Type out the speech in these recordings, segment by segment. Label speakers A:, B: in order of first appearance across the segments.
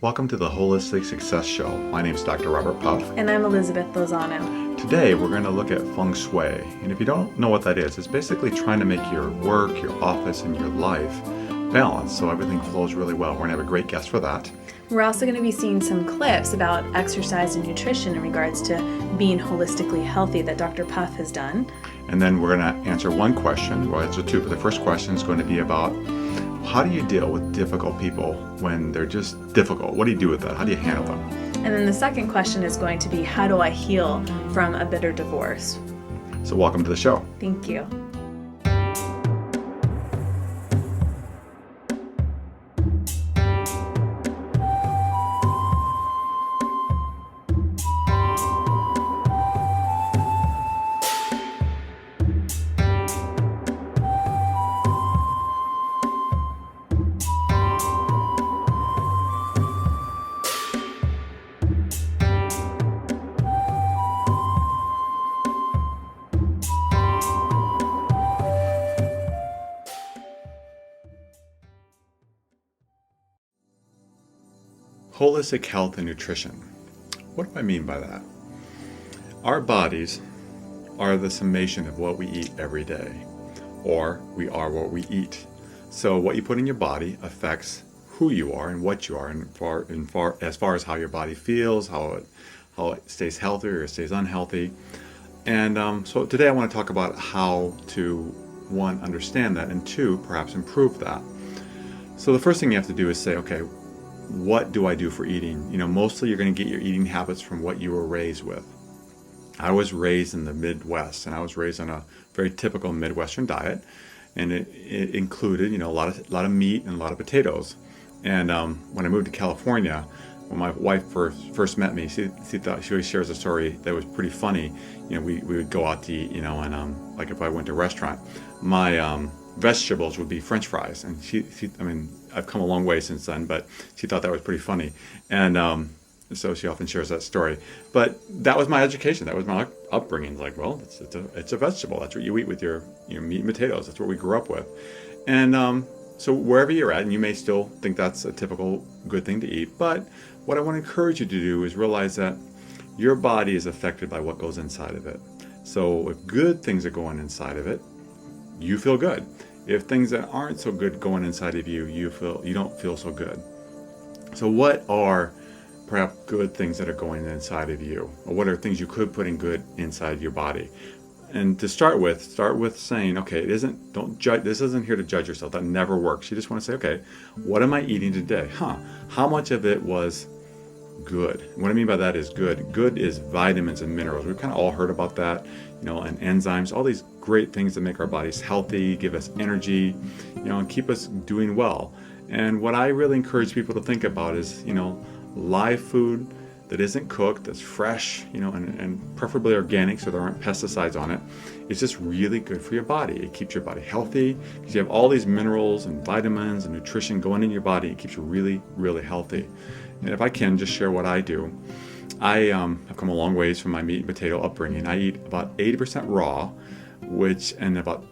A: Welcome to the Holistic Success Show. My name is Dr. Robert Puff.
B: And I'm Elizabeth Lozano.
A: Today we're going to look at Feng Shui. And if you don't know what that is, it's basically trying to make your work, your office, and your life balanced so everything flows really well. We're going to have a great guest for that.
B: We're also going to be seeing some clips about exercise and nutrition in regards to being holistically healthy that Dr. Puff has done.
A: And then we're going to answer one question. Well, answer two, but the first question is going to be about how do you deal with difficult people when they're just difficult? What do you do with that? How do you handle them?
B: And then the second question is going to be, how do I heal from a bitter divorce?
A: So welcome to the show.
B: Thank you.
A: Holistic health and nutrition. What do I mean by that? Our bodies are the summation of what we eat every day, or we are what we eat. So what you put in your body affects who you are and what you are, as far as how your body feels, how it stays healthy or stays unhealthy. And so today I want to talk about how to, one, understand that, and two, perhaps improve that. So the first thing you have to do is say, okay, what do I do for eating? Mostly you're going to get your eating habits from what you were raised with. I was raised in the Midwest, and I was raised on a very typical Midwestern diet, and it included, a lot of meat and a lot of potatoes. And when I moved to California, when my wife first met me, she always shares a story that was pretty funny. We would go out to eat, and like if I went to a restaurant, my vegetables would be French fries, and she I've come a long way since then, but she thought that was pretty funny, and so she often shares that story. But that was my education, that was my upbringing. Like, well, it's a vegetable. That's what you eat with your meat and potatoes. That's what we grew up with, and so wherever you're at, and you may still think that's a typical good thing to eat, but what I want to encourage you to do is realize that your body is affected by what goes inside of it. So if good things are going inside of it, you feel good. If things that aren't so good going inside of you, you don't feel so good. So what are perhaps good things that are going inside of you? Or what are things you could put in good inside your body? And to start with saying, okay, don't judge. This isn't here to judge yourself. That never works. You just want to say, okay, what am I eating today? How much of it was good? What I mean by that is good. Good is vitamins and minerals. We've kind of all heard about that, and enzymes, all these great things that make our bodies healthy, give us energy, and keep us doing well. And what I really encourage people to think about is, live food that isn't cooked, that's fresh, and preferably organic so there aren't pesticides on it. It's just really good for your body. It keeps your body healthy because you have all these minerals and vitamins and nutrition going in your body. It keeps you really, really healthy. And if I can just share what I do, I have come a long ways from my meat and potato upbringing. I eat about 80% raw, and about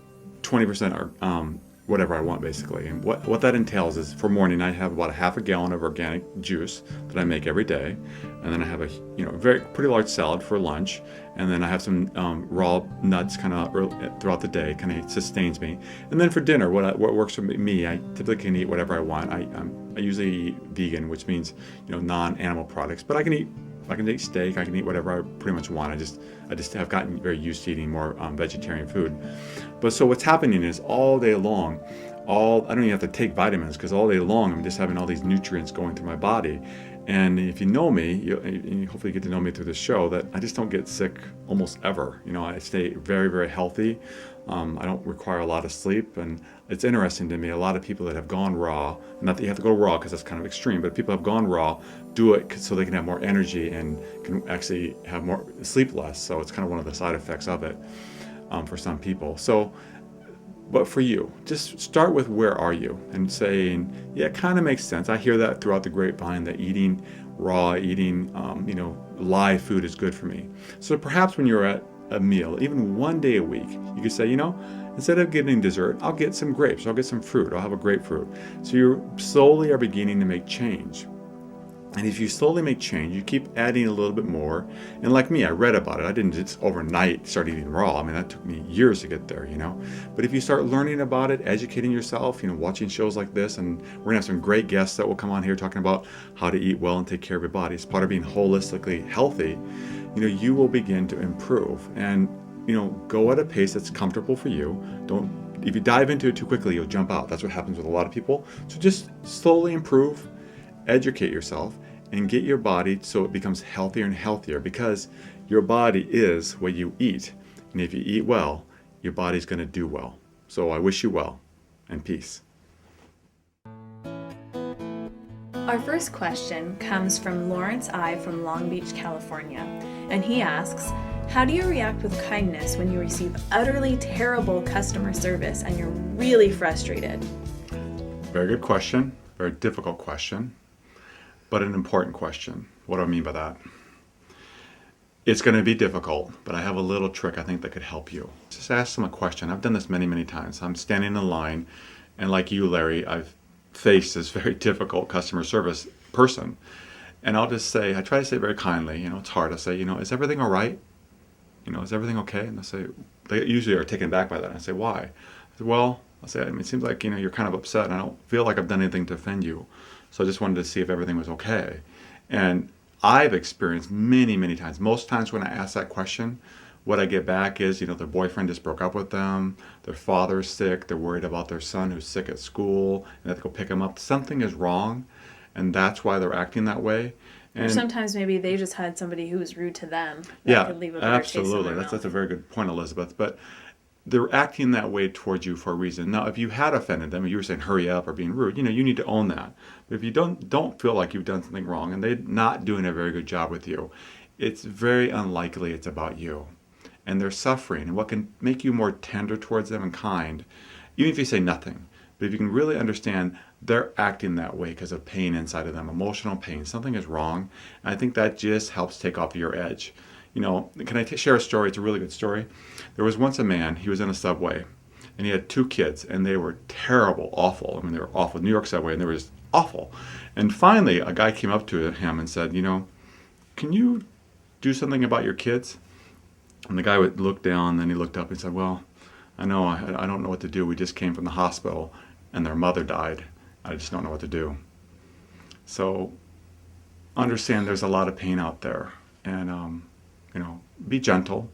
A: 20% are whatever I want, basically. And what that entails is, for morning, I have about a half a gallon of organic juice that I make every day, and then I have a pretty large salad for lunch, and then I have some raw nuts kind of throughout the day, kind of sustains me. And then for dinner, what works for me, I typically can eat whatever I want. I usually eat vegan, which means non-animal products, but I can eat steak, I can eat whatever I pretty much want. I just have gotten very used to eating more vegetarian food. But so what's happening is all day long, I don't even have to take vitamins, because all day long I'm just having all these nutrients going through my body. And if you know me, you hopefully get to know me through this show, that I just don't get sick almost ever. I stay very, very healthy. I don't require a lot of sleep, and it's interesting to me, a lot of people that have gone raw, not that you have to go raw because that's kind of extreme, but people have gone raw, do it so they can have more energy and can actually have more sleep less. So it's kind of one of the side effects of it for some people. So, but for you, just start with where are you, and saying, yeah, it kind of makes sense. I hear that throughout the grapevine, that eating raw, live food is good for me. So perhaps when you're at a meal, even one day a week, you could say, instead of getting dessert, I'll get some grapes, I'll get some fruit, I'll have a grapefruit. So you slowly are beginning to make change. And if you slowly make change, you keep adding a little bit more. And like me, I read about it. I didn't just overnight start eating raw. I mean, that took me years to get there, But if you start learning about it, educating yourself, watching shows like this, and we're going to have some great guests that will come on here talking about how to eat well and take care of your body. It's part of being holistically healthy. You will begin to improve and, go at a pace that's comfortable for you. If you dive into it too quickly, you'll jump out. That's what happens with a lot of people. So just slowly improve, educate yourself, and get your body so it becomes healthier and healthier, because your body is what you eat. And if you eat well, your body's going to do well. So I wish you well, and peace.
B: Our first question comes from Lawrence I. from Long Beach, California, and he asks, how do you react with kindness when you receive utterly terrible customer service and you're really frustrated?
A: Very good question. Very difficult question, but an important question. What do I mean by that? It's going to be difficult, but I have a little trick I think that could help you. Just ask them a question. I've done this many, many times. I'm standing in line, and like you, Larry, I've faced this very difficult customer service person. And I'll just say, I try to say very kindly, it's hard. I say, is everything all right? Is everything okay? And they usually are taken back by that. And I say, why? I say, well, it seems like, you're kind of upset, and I don't feel like I've done anything to offend you. So I just wanted to see if everything was okay. And I've experienced many, many times, most times when I ask that question, what I get back is, their boyfriend just broke up with them, their father's sick, they're worried about their son who's sick at school, and they have to go pick him up. Something is wrong, and that's why they're acting that way.
B: And or sometimes maybe they just had somebody who was rude to them.
A: Yeah,
B: could leave a better taste in their
A: absolutely. That's a very good point, Elizabeth. But they're acting that way towards you for a reason. Now, if you had offended them, if you were saying hurry up or being rude, you need to own that. But if you don't feel like you've done something wrong and they're not doing a very good job with you, it's very unlikely it's about you. And they're suffering. And what can make you more tender towards them and kind, even if you say nothing, but if you can really understand they're acting that way because of pain inside of them, emotional pain, something is wrong. And I think that just helps take off your edge. Can I share a story? It's a really good story. There was once a man, he was in a subway, and he had 2 kids, and they were terrible, awful. I mean, they were awful. New York subway, and they were just awful. And finally, a guy came up to him and said, can you do something about your kids? And the guy would look down, then he looked up and said, well, I know, I don't know what to do. We just came from the hospital, and their mother died. I just don't know what to do. So understand there's a lot of pain out there, and be gentle.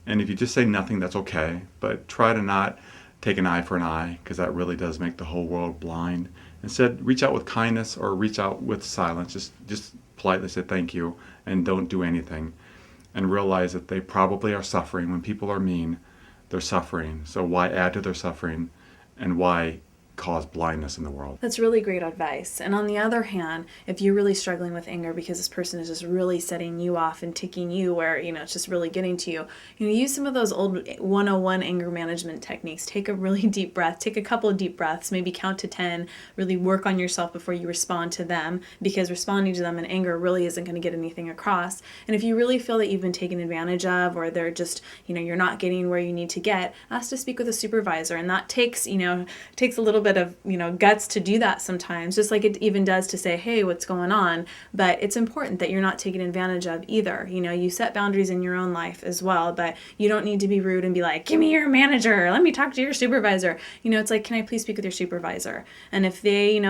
A: And if you just say nothing, that's okay. But try to not take an eye for an eye, because that really does make the whole world blind. Instead, reach out with kindness or reach out with silence. Just politely say thank you and don't do anything. And realize that they probably are suffering. When people are mean, they're suffering. So why add to their suffering, and why cause blindness in the world?
B: That's really great advice. And on the other hand, if you're really struggling with anger because this person is just really setting you off and ticking you where, it's just really getting to you, use some of those old 101 anger management techniques. Take a really deep breath, take a couple of deep breaths, maybe count to 10, really work on yourself before you respond to them, because responding to them in anger really isn't going to get anything across. And if you really feel that you've been taken advantage of, or they're just, you're not getting where you need to get, ask to speak with a supervisor. And that takes a little bit of guts to do that sometimes, just like it even does to say, hey, what's going on? But it's important that you're not taken advantage of either. You set boundaries in your own life as well, but you don't need to be rude and be like, give me your manager, let me talk to your supervisor. It's like, can I please speak with your supervisor? And if they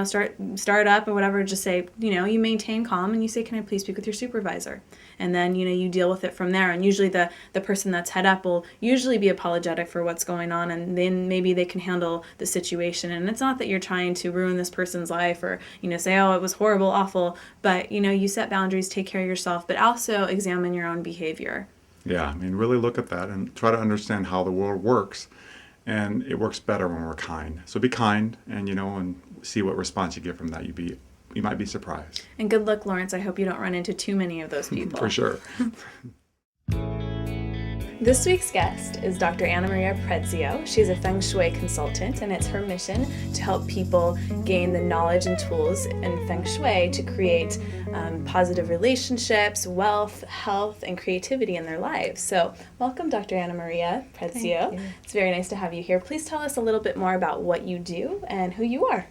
B: start up or whatever, just say, you maintain calm and you say, can I please speak with your supervisor? And then you deal with it from there. And usually the person that's head up will usually be apologetic for what's going on, and then maybe they can handle the situation. And it's not that you're trying to ruin this person's life or, say, oh, it was horrible, awful. But, you set boundaries, take care of yourself, but also examine your own behavior.
A: Yeah, really look at that and try to understand how the world works. And it works better when we're kind. So be kind and, and see what response you get from that. You might be surprised.
B: And good luck, Lawrence. I hope you don't run into too many of those people.
A: For sure.
B: This week's guest is Dr. Anna Maria Prezio. She's a Feng Shui Consultant, and it's her mission to help people gain the knowledge and tools in Feng Shui to create positive relationships, wealth, health, and creativity in their lives. So welcome, Dr. Anna Maria Prezio. It's very nice to have you here. Please tell us a little bit more about what you do and who you are.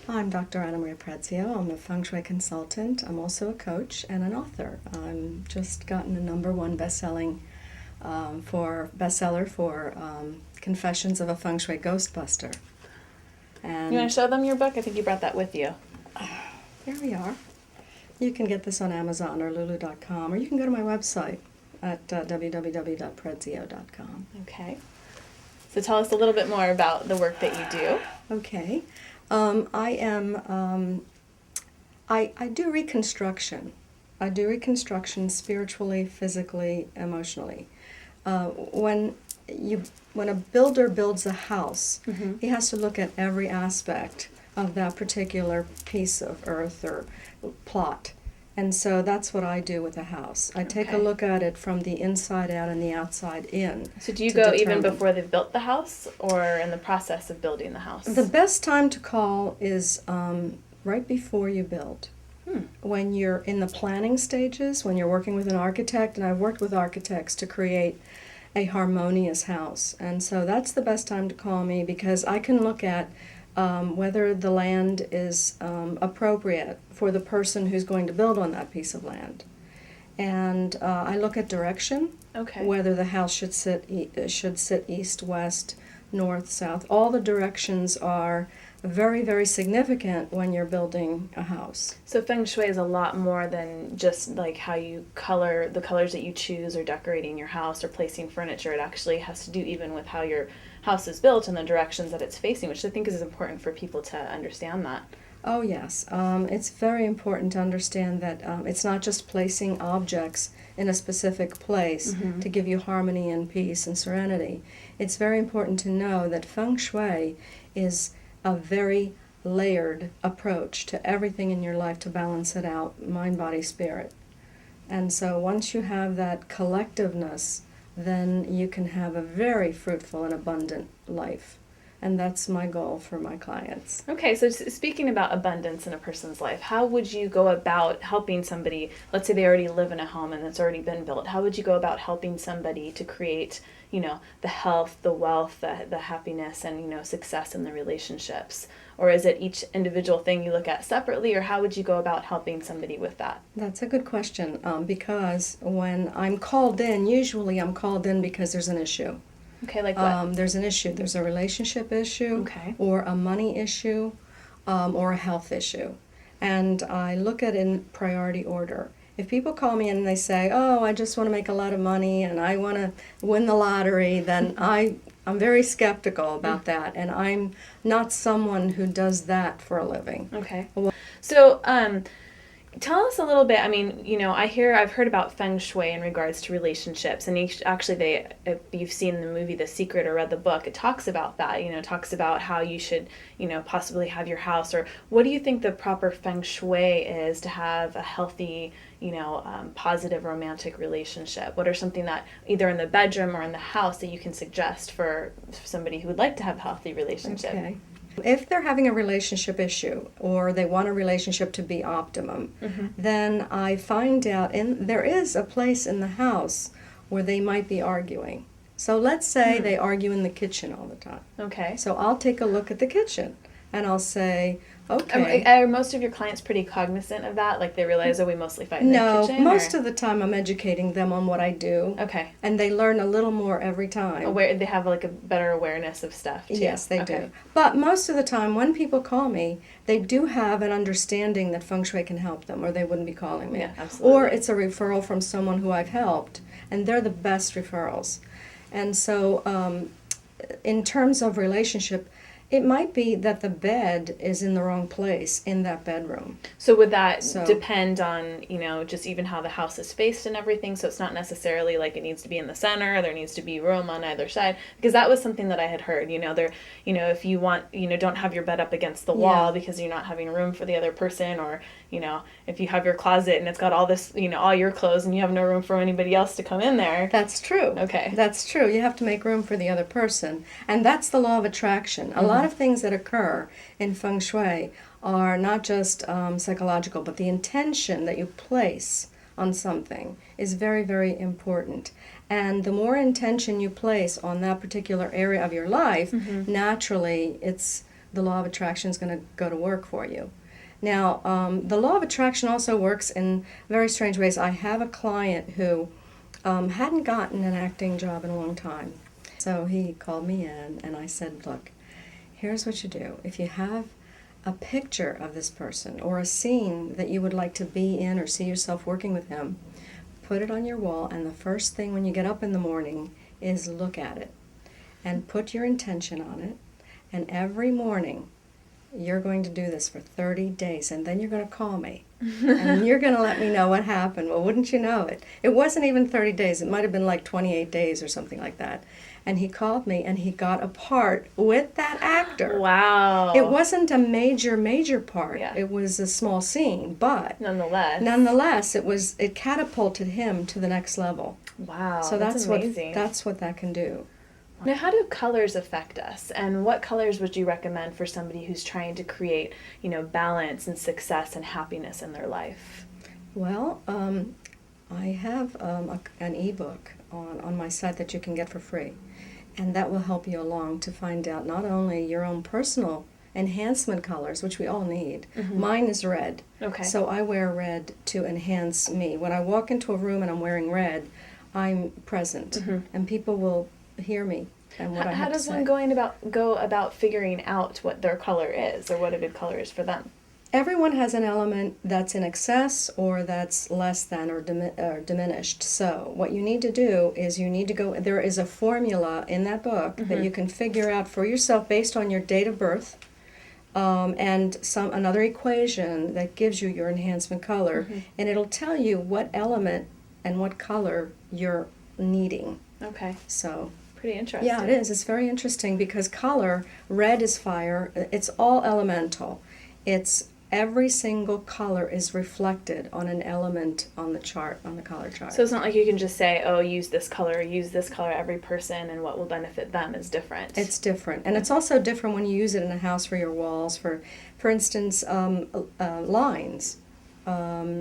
C: I'm Dr. Anna Maria Prezio. I'm a Feng Shui Consultant. I'm also a coach and an author. I'm just gotten a #1 bestseller for Confessions of a Feng Shui Ghostbuster. And
B: You want to show them your book? I think you brought that with you.
C: here we are. You can get this on Amazon or lulu.com, or you can go to my website at www.prezio.com.
B: Okay. So tell us a little bit more about the work that you do.
C: Okay. I do reconstruction. I do reconstruction spiritually, physically, emotionally. When a builder builds a house, he has to look at every aspect of that particular piece of earth or plot. And so that's what I do with a house. I take a
B: Okay.
C: look at it from the inside out and the outside in.
B: So do you
C: to
B: go even
C: determine.
B: before they've built the house or in the process of building the house?
C: The best time to call is right before you build. When you're in the planning stages, when you're working with an architect, and I've worked with architects to create a harmonious house. And so that's the best time to call me, because I can look at whether the land is appropriate for the person who's going to build on that piece of land. And I look at direction,
B: Okay.
C: whether the house should sit east, west, north, south. All the directions are very, very significant when you're building a house.
B: So Feng Shui is a lot more than just like how you color, the colors that you choose, or decorating your house or placing furniture. It actually has to do even with how your house is built and the directions that it's facing, which I think is important for people to understand that.
C: Oh, yes. It's very important to understand that it's not just placing objects in a specific place to give you harmony and peace and serenity. It's very important to know that Feng Shui is a very layered approach to everything in your life to balance it out, mind, body, spirit. And so once you have that collectiveness, then you can have a very fruitful and abundant life. And that's my goal for my clients.
B: Okay, so speaking about abundance in a person's life, how would you go about helping somebody, let's say they already live in a home and it's already been built, how would you go about helping somebody to create, the health, the wealth, the happiness, and, success in the relationships? Or is it each individual thing you look at separately, or how would you go about helping somebody with that?
C: That's a good question, because when I'm called in, usually I'm called in because there's an issue.
B: Okay, like what?
C: There's an issue. There's a relationship issue,
B: Okay.
C: or a money issue, or a health issue. And I look at it in priority order. If people call me in and they say, oh, I just want to make a lot of money and I want to win the lottery, then I'm very skeptical about that. And I'm not someone who does that for a living.
B: Okay. So, tell us a little bit. I mean, I've heard about Feng Shui in regards to relationships, and actually, if you've seen the movie The Secret or read the book, it talks about that. It talks about how you should, possibly have your house, or what do you think the proper Feng Shui is to have a healthy, positive romantic relationship? What are something that either in the bedroom or in the house that you can suggest for somebody who would like to have a healthy relationship?
C: Okay. If they're having a relationship issue or they want a relationship to be optimum, then I find out, and there is a place in the house where they might be arguing. So let's say they argue in the kitchen all the time.
B: Okay.
C: So I'll take a look at the kitchen and I'll say, okay.
B: Are most of your clients pretty cognizant of that? Like they realize that we mostly fight in the kitchen?
C: Most of the time I'm educating them on what I do.
B: Okay.
C: And they learn a little more every time.
B: They have like a better awareness of stuff too.
C: Yes, they do. But most of the time when people call me, they do have an understanding that Feng Shui can help them, or they wouldn't be calling me.
B: Yeah, absolutely.
C: Or it's a referral from someone who I've helped, and they're the best referrals. And so in terms of relationship, it might be that the bed is in the wrong place in that bedroom.
B: So would that depend on, just even how the house is faced and everything? So it's not necessarily like it needs to be in the center, there needs to be room on either side? Because that was something that I had heard, if you want, don't have your bed up against the wall because you're not having room for the other person, or, if you have your closet and it's got all this, all your clothes and you have no room for anybody else to come in there.
C: That's true.
B: Okay.
C: That's true. You have to make room for the other person. And that's the law of attraction. A lot of things that occur in Feng Shui are not just psychological, but the intention that you place on something is very, very important. And the more intention you place on that particular area of your life, naturally it's the law of attraction is going to go to work for you. Now, the law of attraction also works in very strange ways. I have a client who hadn't gotten an acting job in a long time. So he called me in and I said, look, here's what you do. If you have a picture of this person or a scene that you would like to be in or see yourself working with him, put it on your wall, and the first thing when you get up in the morning is look at it and put your intention on it. And every morning you're going to do this for 30 days, and then you're going to call me and you're going to let me know what happened. Well, wouldn't you know it? It wasn't even 30 days. It might have been like 28 days or something like that. And he called me and he got a part with that actor.
B: Wow.
C: It wasn't a major part.
B: Yeah.
C: It was a small scene, but
B: nonetheless,
C: it catapulted him to the next level.
B: Wow.
C: So that's
B: amazing.
C: what that can do.
B: Now, how do colors affect us, and what colors would you recommend for somebody who's trying to create, balance and success and happiness in their life?
C: Well, I have an ebook on my site that you can get for free, and that will help you along to find out not only your own personal enhancement colors, which we all need.
B: Mm-hmm.
C: Mine is red.
B: Okay.
C: So I wear red to enhance me. When I walk into a room and I'm wearing red, I'm present,
B: Mm-hmm.
C: and people will hear me and what I
B: How
C: have
B: does
C: to
B: one
C: say.
B: go about figuring out what their color is, or what a good color is for them?
C: Everyone has an element that's in excess or that's less than or diminished. So what you need to do is there is a formula in that book
B: Mm-hmm.
C: that you can figure out for yourself based on your date of birth, and another equation that gives you your enhancement color,
B: Mm-hmm.
C: and it'll tell you what element and what color you're needing.
B: Okay.
C: So
B: Pretty interesting.
C: yeah, it is. It's very interesting because color, red is fire. It's all elemental. Every single color is reflected on an element on the chart, on the color chart.
B: So it's not like you can just say, oh, use this color. Every person, and what will benefit them is different.
C: It's different. And it's also different when you use it in a house for your walls, for instance, lines,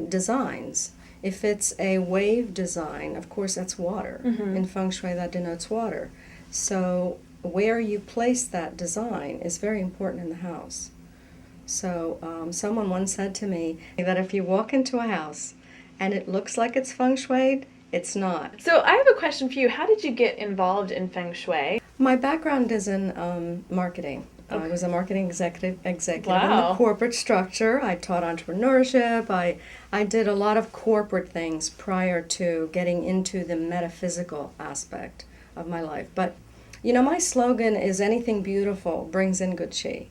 C: designs. If it's a wave design, of course, that's water.
B: Mm-hmm.
C: In Feng Shui, that denotes water. So where you place that design is very important in the house. So someone once said to me that if you walk into a house and it looks like it's Feng Shui'd, it's not.
B: So I have a question for you. How did you get involved in Feng Shui?
C: My background is in marketing. I was a marketing executive in
B: Wow.
C: the corporate structure. I taught entrepreneurship. I did a lot of corporate things prior to getting into the metaphysical aspect of my life. But, my slogan is anything beautiful brings in good chi.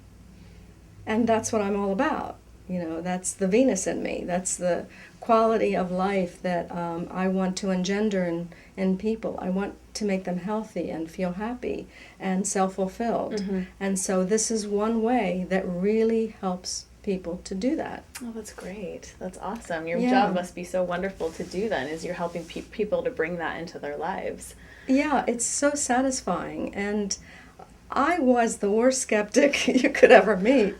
C: And that's what I'm all about. That's the Venus in me. That's the quality of life that I want to engender in people. I want to make them healthy and feel happy and self-fulfilled.
B: Mm-hmm.
C: And so this is one way that really helps people to do that.
B: Oh, that's great. That's awesome. Your
C: Yeah.
B: job must be so wonderful to do then, is you're helping people to bring that into their lives.
C: Yeah, it's so satisfying. And I was the worst skeptic you could ever meet.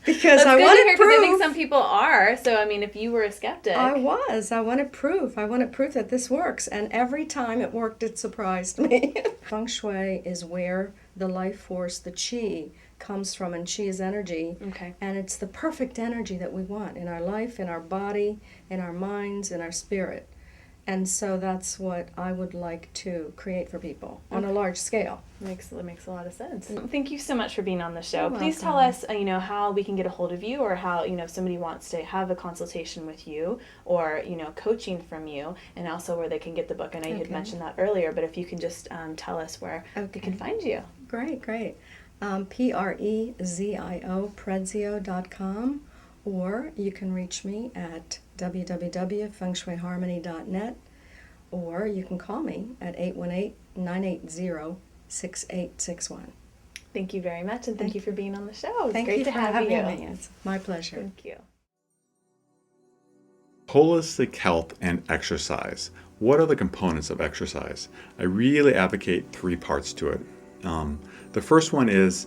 C: Because I wanted
B: because I
C: proof.
B: think some people are. So, I mean, if you were a skeptic.
C: I wanted proof. I wanted proof that this works. And every time it worked, it surprised me. Feng Shui is where the life force, the qi, comes from. And qi is energy.
B: Okay.
C: And it's the perfect energy that we want in our life, in our body, in our minds, in our spirit. And so that's what I would like to create for people on a large scale.
B: Makes a lot of sense. Thank you so much for being on the show.
C: You're
B: Please tell
C: welcome.
B: us, how we can get a hold of you, or how, if somebody wants to have a consultation with you, or, coaching from you, and also where they can get the book. I know you had
C: Okay.
B: mentioned that earlier, but if you can just tell us where they
C: Okay.
B: can find you.
C: Great. Prezio, Prezio.com, or you can reach me at www.fengshuiharmony.net, or you can call me at 818-980-6861.
B: Thank you very much, and thank you for being on the show. It's
C: Thank
B: great
C: you
B: to
C: for
B: have
C: having
B: you.
C: me. It's my pleasure.
B: Thank you.
A: Holistic health and exercise. What are the components of exercise? I really advocate 3 parts to it. The first one is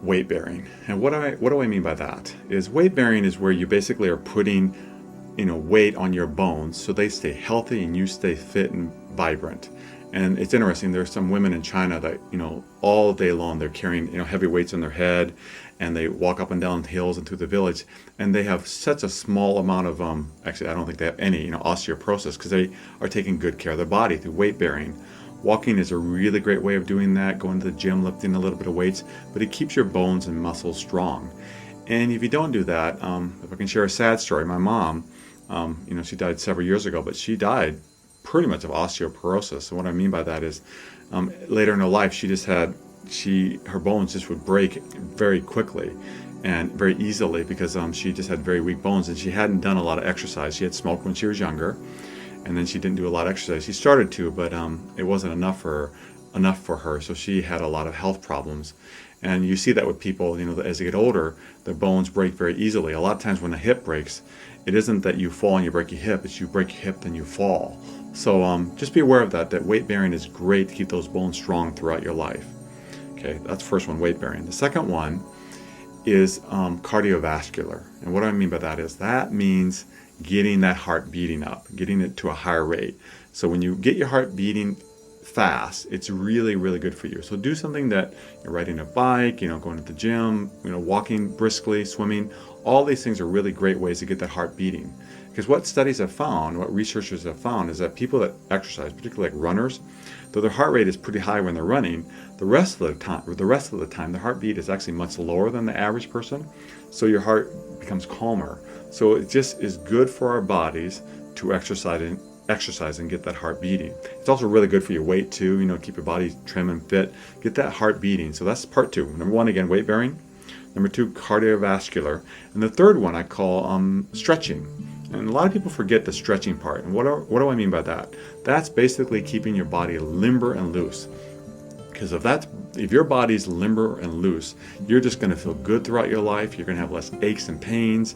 A: weight bearing. And what do I mean by that? Is weight bearing is where you basically are putting weight on your bones so they stay healthy and you stay fit and vibrant. And it's interesting, there's some women in China that, all day long they're carrying, heavy weights on their head, and they walk up and down hills and through the village, and they have such a small amount of, actually I don't think they have any, osteoporosis, because they are taking good care of their body through weight bearing. Walking is a really great way of doing that, going to the gym, lifting a little bit of weights, but it keeps your bones and muscles strong. And if you don't do that, if I can share a sad story, my mom, she died several years ago, but she died pretty much of osteoporosis. And what I mean by that is, later in her life, her bones just would break very quickly and very easily because she just had very weak bones, and she hadn't done a lot of exercise. She had smoked when she was younger, and then she didn't do a lot of exercise. She started to, but it wasn't enough for her. So she had a lot of health problems. And you see that with people, as they get older, their bones break very easily. A lot of times when a hip breaks, it isn't that you fall and you break your hip, it's you break your hip, then you fall. So just be aware of that weight bearing is great to keep those bones strong throughout your life. Okay, that's the first one, weight bearing. The second one is cardiovascular. And what I mean by that means getting that heart beating up, getting it to a higher rate. So when you get your heart beating fast, it's really, really good for you. So do something that you're riding a bike, going to the gym, walking briskly, swimming. All these things are really great ways to get that heart beating. Because what studies have found, what researchers have found, is that people that exercise, particularly like runners, though their heart rate is pretty high when they're running, the rest of the time, their heartbeat is actually much lower than the average person. So your heart becomes calmer. So it just is good for our bodies to exercise and get that heart beating. It's also really good for your weight too, keep your body trim and fit, get that heart beating. So that's part two. Number one, again, weight bearing. Number two, cardiovascular. And the third one I call stretching. And a lot of people forget the stretching part. And what do I mean by that? That's basically keeping your body limber and loose. Because if your body's limber and loose, you're just going to feel good throughout your life. You're going to have less aches and pains.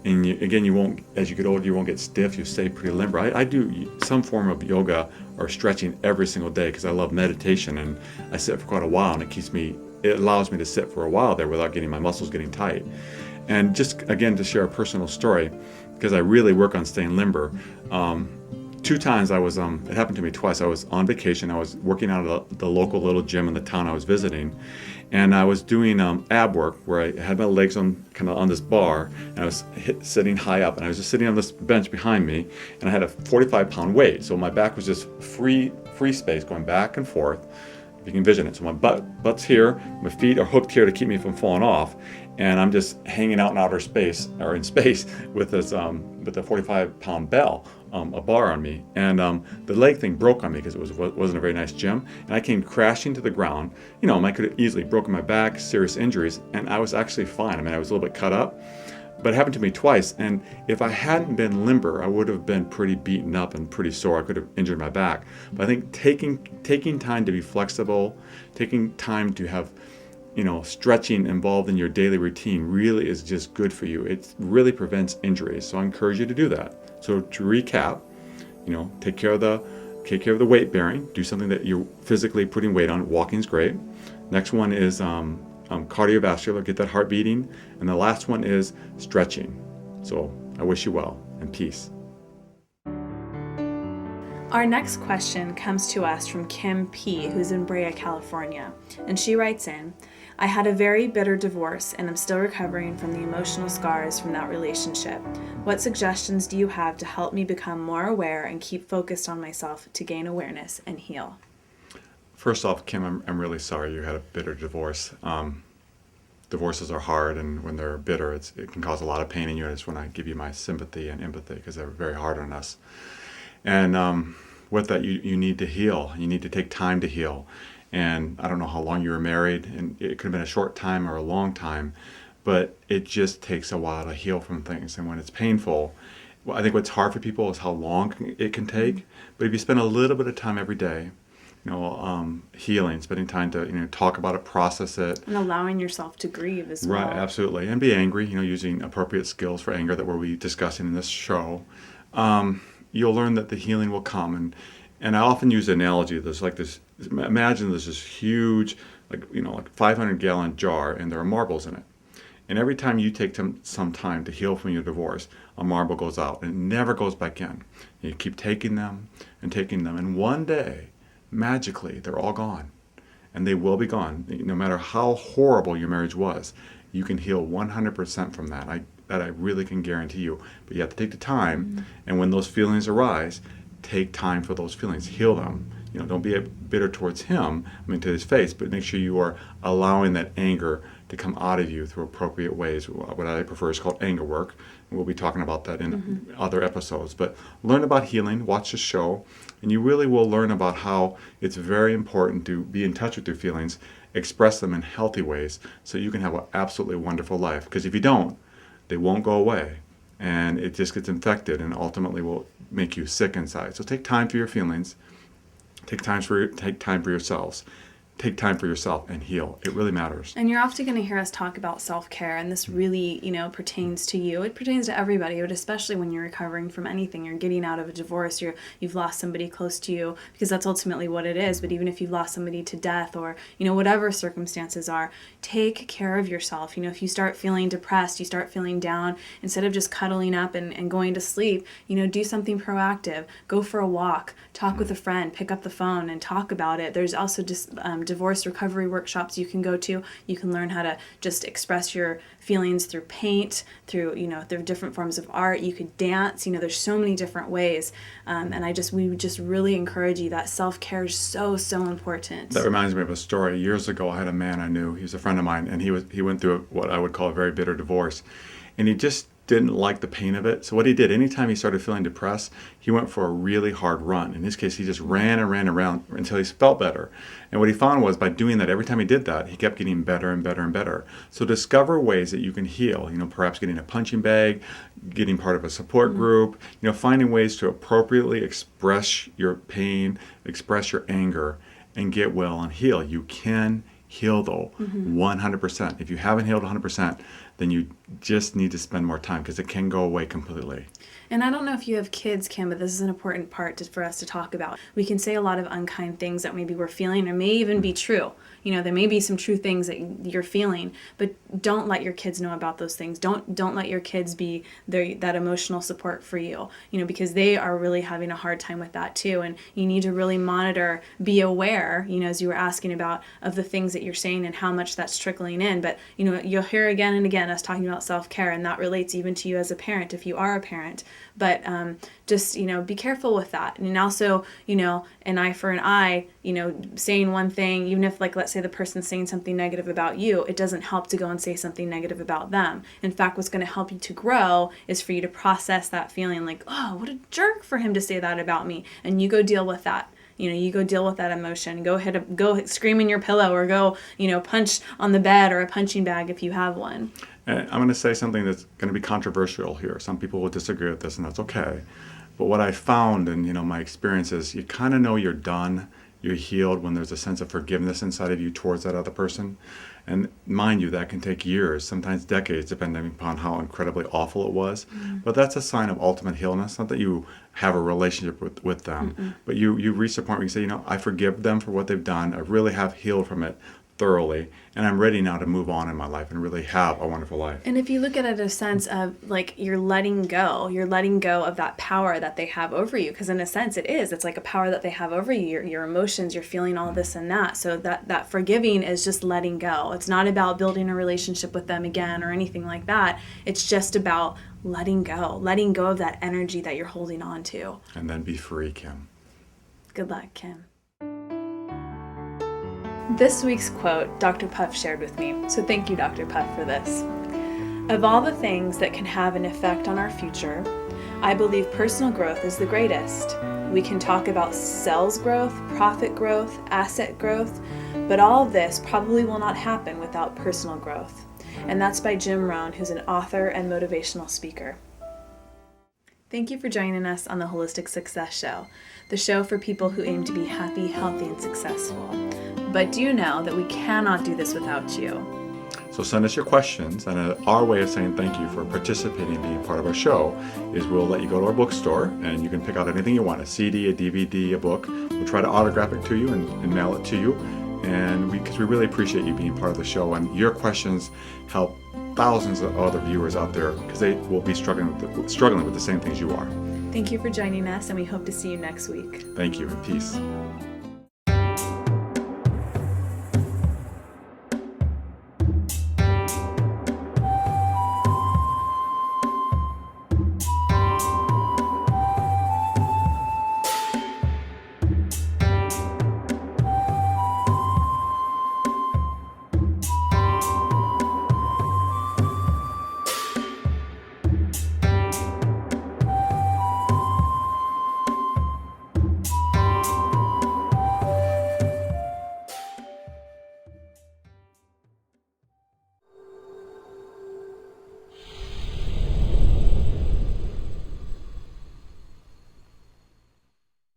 A: And you won't, as you get older, you won't get stiff. You stay pretty limber. I do some form of yoga or stretching every single day because I love meditation, and I sit for quite a while, and it allows me to sit for a while there without getting my muscles getting tight. And just again, to share a personal story, because I really work on staying limber. Two times it happened to me twice. I was on vacation. I was working out at the local little gym in the town I was visiting, and I was doing ab work where I had my legs on this bar, and I was sitting high up, and I was just sitting on this bench behind me, and I had a 45-pound weight, so my back was just free space going back and forth, if you can envision it. So my butt's here, my feet are hooked here to keep me from falling off, and I'm just hanging out in outer space, or in space, with this with a 45-pound bell, a bar on me, and the leg thing broke on me because it wasn't a very nice gym, and I came crashing to the ground. I could have easily broken my back, serious injuries, and I was actually fine. I was a little bit cut up, but it happened to me twice, and if I hadn't been limber, I would have been pretty beaten up and pretty sore. I could have injured my back. But I think taking time to be flexible, taking time to have stretching involved in your daily routine really is just good for you. It really prevents injuries. So I encourage you to do that. So to recap, take care of the weight bearing. Do something that you're physically putting weight on. Walking's great. Next one is cardiovascular, get that heart beating. And the last one is stretching. So I wish you well and peace.
B: Our next question comes to us from Kim P., who's in Brea, California. And she writes in, I had a very bitter divorce and am still recovering from the emotional scars from that relationship. What suggestions do you have to help me become more aware and keep focused on myself to gain awareness and heal?
A: First off, Kim, I'm really sorry you had a bitter divorce. Divorces are hard, and when they're bitter, it can cause a lot of pain in you. I just want to give you my sympathy and empathy because they're very hard on us. And with that, you need to heal. You need to take time to heal. And I don't know how long you were married, and it could have been a short time or a long time, but it just takes a while to heal from things. And when it's painful, I think what's hard for people is how long it can take. But if you spend a little bit of time every day, healing, spending time to talk about it, process it,
B: and allowing yourself to grieve as well.
A: Right, absolutely, and be angry. Using appropriate skills for anger that we'll be discussing in this show. You'll learn that the healing will come. And I often use the analogy. Imagine there's this huge, like 500-gallon jar, and there are marbles in it. And every time you take some time to heal from your divorce, a marble goes out and it never goes back in. You keep taking them, and one day magically they're all gone. And they will be gone. No matter how horrible your marriage was, you can heal 100% from that. I really can guarantee you. But you have to take the time, and when those feelings arise, take time for those feelings. Heal them. Don't be bitter towards him, to his face, but make sure you are allowing that anger to come out of you through appropriate ways. What I prefer is called anger work. We'll be talking about that in other episodes. But learn about healing, watch the show, and you really will learn about how it's very important to be in touch with your feelings, express them in healthy ways, so you can have an absolutely wonderful life. Because if you don't, they won't go away, and it just gets infected and ultimately will make you sick inside. So take time for your feelings. Take time for yourselves. Take time for yourself and heal. It really matters.
B: And you're often going to hear us talk about self-care, and this really, pertains to you. It pertains to everybody, but especially when you're recovering from anything. You're getting out of a divorce, you've lost somebody close to you, because that's ultimately what it is. But even if you've lost somebody to death, or, whatever circumstances are, take care of yourself. If you start feeling depressed, you start feeling down, instead of just cuddling up and going to sleep, do something proactive. Go for a walk, talk with a friend, pick up the phone and talk about it. There's also just divorce recovery workshops you can go to. You can learn how to just express your feelings through paint, through different forms of art. You could dance. There's so many different ways. And we would just really encourage you that self-care is so, so important.
A: That reminds me of a story. Years ago, I had a man I knew. He was a friend of mine, and he went through what I would call a very bitter divorce. And he just didn't like the pain of it. So what he did, anytime he started feeling depressed, he went for a really hard run. In his case, he just ran and ran around until he felt better. And what he found was, by doing that, every time he did that, he kept getting better and better and better. So discover ways that you can heal, perhaps getting a punching bag, getting part of a support group, finding ways to appropriately express your pain, express your anger, and get well and heal. You can heal, though, 100%. If you haven't healed 100%, then you just need to spend more time, because it can go away completely.
B: And I don't know if you have kids, Kim, but this is an important part for us to talk about. We can say a lot of unkind things that maybe we're feeling, or may even be true. There may be some true things that you're feeling, but don't let your kids know about those things. Don't let your kids be that emotional support for you, because they are really having a hard time with that too. And you need to really monitor, be aware, as you were asking about, of the things that you're saying and how much that's trickling in. But, you'll hear again and again us talking about self-care, and that relates even to you as a parent, if you are a parent. But just, be careful with that. And also, an eye for an eye, saying one thing, even if, let's say the person's saying something negative about you, it doesn't help to go and say something negative about them. In fact, what's going to help you to grow is for you to process that feeling, like, oh, what a jerk for him to say that about me. And you go deal with that. You go deal with that emotion. Go scream in your pillow, or go, punch on the bed, or a punching bag if you have one.
A: And I'm going to say something that's going to be controversial here. Some people will disagree with this, and that's okay. But what I found in my experience is, you kind of know you're done, you're healed, when there's a sense of forgiveness inside of you towards that other person. And mind you, that can take years, sometimes decades, depending upon how incredibly awful it was. But that's a sign of ultimate healness. Not that you have a relationship with them, but you reach a point where you say, I forgive them for what they've done. I really have healed from it thoroughly, and I'm ready now to move on in my life and really have a wonderful life.
B: And if you look at it as a sense of, you're letting go of that power that they have over you, because in a sense it's like a power that they have over you, your emotions, you're feeling all this and that. So that forgiving is just letting go. It's not about building a relationship with them again or anything like that. It's just about letting go of that energy that you're holding on to. And
A: then be free, Kim.
B: Good luck, Kim. This week's quote, Dr. Puff shared with me, so thank you, Dr. Puff, for this. Of all the things that can have an effect on our future, I believe personal growth is the greatest. We can talk about sales growth, profit growth, asset growth, but all of this probably will not happen without personal growth. And that's by Jim Rohn, who's an author and motivational speaker. Thank you for joining us on the Holistic Success Show, the show for people who aim to be happy, healthy, and successful. But do you know that we cannot do this without you?
A: So send us your questions, and our way of saying thank you for participating and being part of our show is we'll let you go to our bookstore, and you can pick out anything you want, a CD, a DVD, a book. We'll try to autograph it to you and mail it to you, and because we really appreciate you being part of the show, and your questions help thousands of other viewers out there, because they will be struggling with the same things you are.
B: Thank you for joining us, and we hope to see you next week.
A: Thank you, and peace.